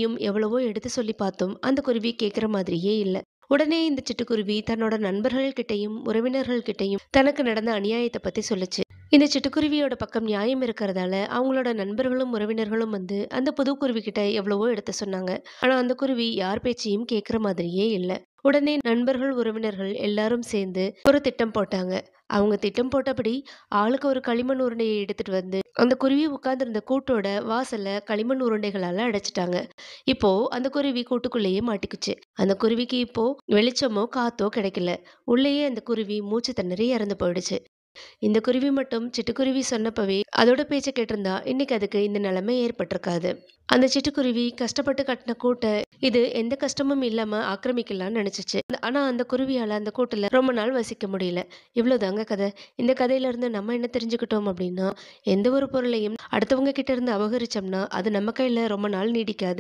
எவ்வளவோ எடுத்து சொல்லி பார்த்தோம். அந்த குருவி கேட்கிற மாதிரியே இல்ல. உடனே இந்த சிட்டுக்குருவி தன்னோட நண்பர்கள் கிட்டயும், உறவினர்கள் கிட்டயும் தனக்கு நடந்த அநியாயத்த பத்தி சொல்லுச்சு. இந்த சிட்டுக்குருவியோட பக்கம் நியாயம் இருக்கிறதால, அவங்களோட நண்பர்களும், உறவினர்களும் வந்து அந்த புது குருவி கிட்ட எவ்வளவோ எடுத்து சொன்னாங்க. ஆனா அந்த குருவி யார் பேச்சையும் கேட்கிற மாதிரியே இல்ல. உடனே நண்பர்கள், உறவினர்கள் எல்லாரும் சேர்ந்து ஒரு திட்டம் போட்டாங்க. அவங்க திட்டம் போட்டபடி ஆளுக்கு ஒரு களிமண் உருண்டையை எடுத்துட்டு வந்து அந்த குருவி உட்கார்ந்திருந்த கூட்டோட வாசல்ல களிமண் உருண்டைகளால அடைச்சிட்டாங்க. இப்போ அந்த குருவி கூட்டுக்குள்ளேயே மாட்டிக்குச்சு. அந்த குருவிக்கு இப்போ வெளிச்சமோ, காத்தோ கிடைக்கல. உள்ளேயே அந்த குருவி மூச்சு திணறி இறந்து போயிடுச்சு. இந்த குருவி மட்டும் சிட்டுக்குருவி சொன்னப்பவே அதோட பேச்ச கேட்டிருந்தா, இன்னைக்கு அதுக்கு இந்த நிலைமை ஏற்பட்டிருக்காது. அந்த சிட்டுக்குருவி கஷ்டப்பட்டு கட்டின கூட்ட இது எந்த கஷ்டமும் இல்லாம ஆக்கிரமிக்கலாம்னு நினைச்சுச்சு. ஆனா அந்த குருவியால அந்த கூட்டுல ரொம்ப நாள் வசிக்க முடியல. இவ்வளவுதாங்க கதை. இந்த கதையில இருந்து நம்ம என்ன தெரிஞ்சுக்கிட்டோம் அப்படின்னா, எந்த ஒரு பொருளையும் அடுத்தவங்க கிட்ட இருந்து அபகரிச்சோம்னா அது நம்ம கையில ரொம்ப நாள் நீடிக்காது.